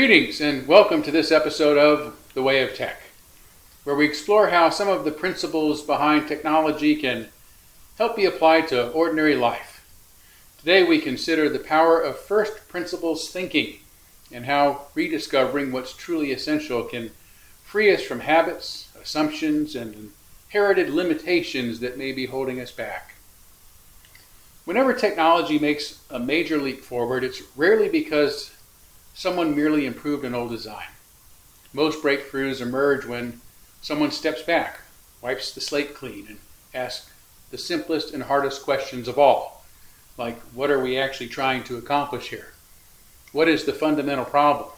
Greetings and welcome to this episode of The Way of Tech, where we explore how some of the principles behind technology can help be applied to ordinary life. Today we consider the power of first principles thinking and how rediscovering what's truly essential can free us from habits, assumptions, and inherited limitations that may be holding us back. Whenever technology makes a major leap forward, it's rarely because someone merely improved an old design. Most breakthroughs emerge when someone steps back, wipes the slate clean, and asks the simplest and hardest questions of all, like what are we actually trying to accomplish here? What is the fundamental problem?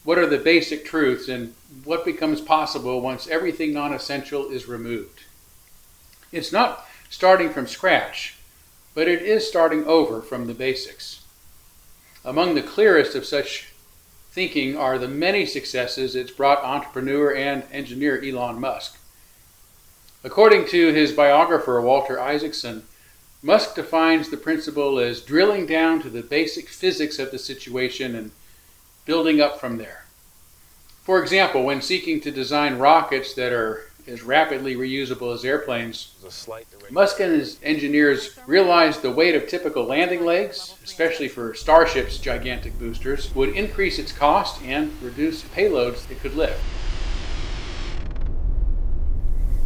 What are the basic truths, and what becomes possible once everything non-essential is removed? It's not starting from scratch, but it is starting over from the basics. Among the clearest of such thinking are the many successes it's brought entrepreneur and engineer Elon Musk. According to his biographer Walter Isaacson, Musk defines the principle as drilling down to the basic physics of the situation and building up from there. For example, when seeking to design rockets that are as rapidly reusable as airplanes, Musk and his engineers realized the weight of typical landing legs, especially for Starship's gigantic boosters, would increase its cost and reduce payloads it could lift.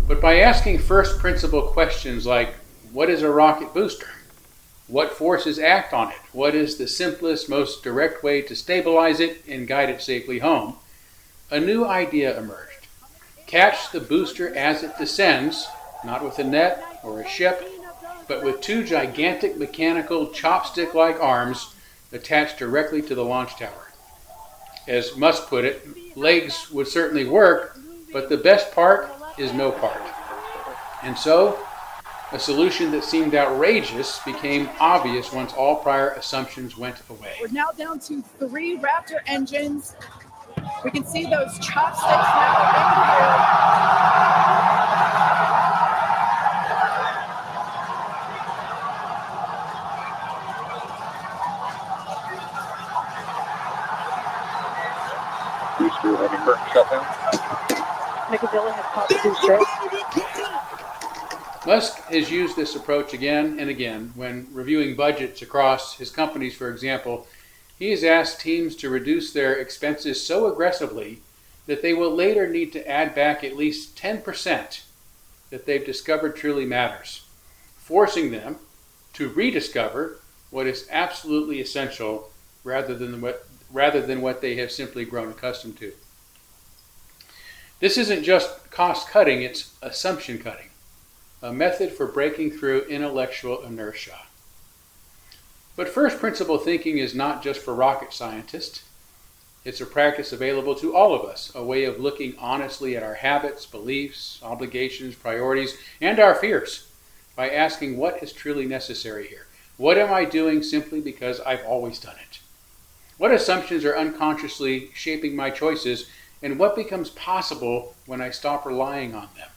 But by asking first principle questions like, what is a rocket booster? What forces act on it? What is the simplest, most direct way to stabilize it and guide it safely home? A new idea emerged. Catch the booster as it descends, not with a net or a ship, but with two gigantic mechanical chopstick-like arms attached directly to the launch tower. As Musk put it, legs would certainly work, but the best part is no part. And so, a solution that seemed outrageous became obvious once all prior assumptions went away. We're now down to 3 Raptor engines. We can see those chopsticks now in the booster having burnt shutdown. Nicodilla had popped the booster. Musk has used this approach again and again when reviewing budgets across his companies, for example. He has asked teams to reduce their expenses so aggressively that they will later need to add back at least 10% that they've discovered truly matters, forcing them to rediscover what is absolutely essential rather than what they have simply grown accustomed to. This isn't just cost cutting, it's assumption cutting, a method for breaking through intellectual inertia. But first principle thinking is not just for rocket scientists. It's a practice available to all of us, a way of looking honestly at our habits, beliefs, obligations, priorities, and our fears by asking what is truly necessary here. What am I doing simply because I've always done it? What assumptions are unconsciously shaping my choices, and what becomes possible when I stop relying on them?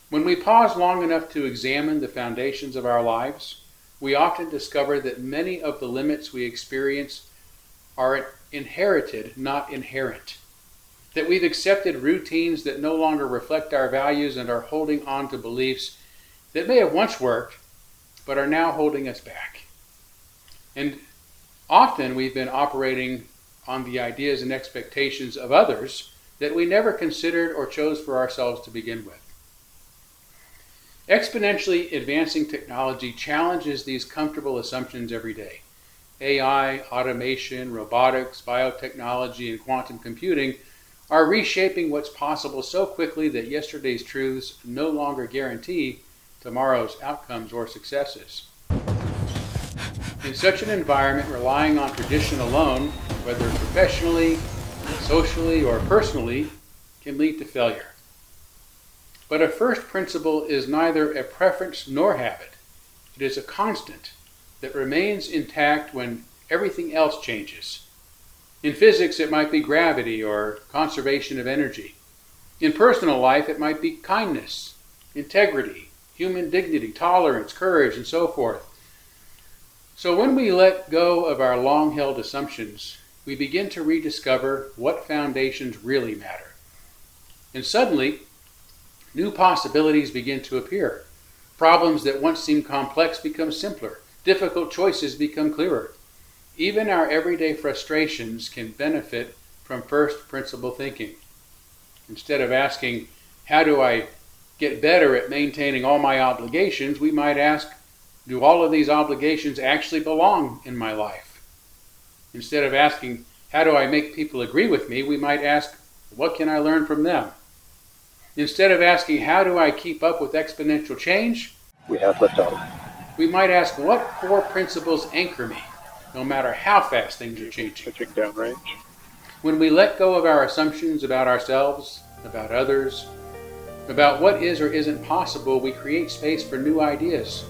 When we pause long enough to examine the foundations of our lives, we often discover that many of the limits we experience are inherited, not inherent. That we've accepted routines that no longer reflect our values and are holding on to beliefs that may have once worked, but are now holding us back. And often we've been operating on the ideas and expectations of others that we never considered or chose for ourselves to begin with. Exponentially advancing technology challenges these comfortable assumptions every day. AI, automation, robotics, biotechnology, and quantum computing are reshaping what's possible so quickly that yesterday's truths no longer guarantee tomorrow's outcomes or successes. In such an environment, relying on tradition alone, whether professionally, socially, or personally, can lead to failure. But a first principle is neither a preference nor habit. It is a constant that remains intact when everything else changes. In physics, it might be gravity or conservation of energy. In personal life, it might be kindness, integrity, human dignity, tolerance, courage, and so forth. So when we let go of our long-held assumptions, we begin to rediscover what foundations really matter. And suddenly, new possibilities begin to appear. Problems that once seemed complex become simpler. Difficult choices become clearer. Even our everyday frustrations can benefit from first principle thinking. Instead of asking, how do I get better at maintaining all my obligations, we might ask, do all of these obligations actually belong in my life? Instead of asking, how do I make people agree with me, we might ask, what can I learn from them? Instead of asking, how do I keep up with exponential change, We have liftoff. we might ask, what core principles anchor me, no matter how fast things are changing? Pitching downrange. When we let go of our assumptions about ourselves, about others, about what is or isn't possible, we create space for new ideas,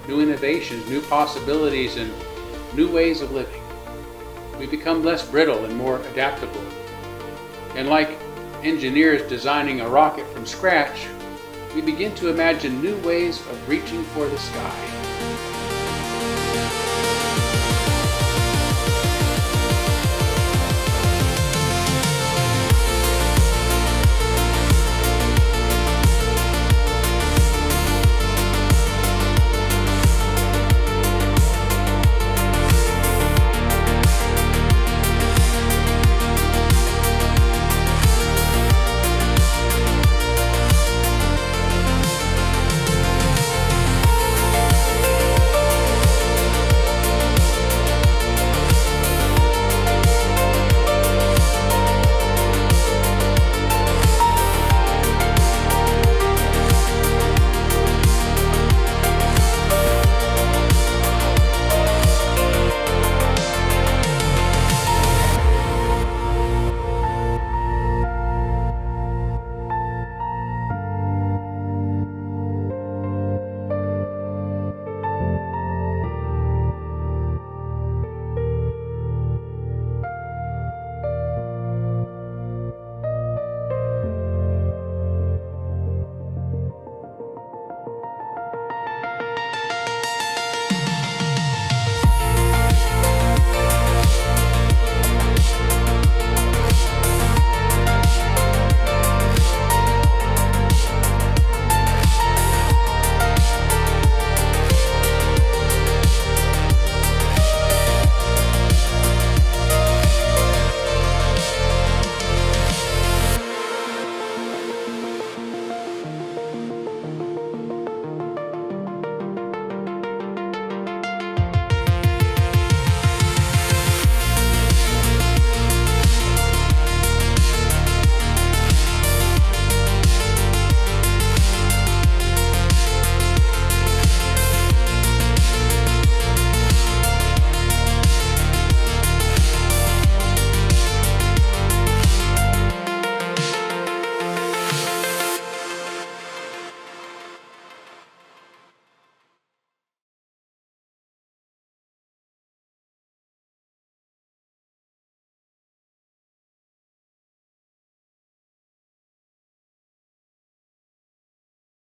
new innovations, new possibilities, and new ways of living. We become less brittle and more adaptable. And like engineers designing a rocket from scratch, we begin to imagine new ways of reaching for the sky.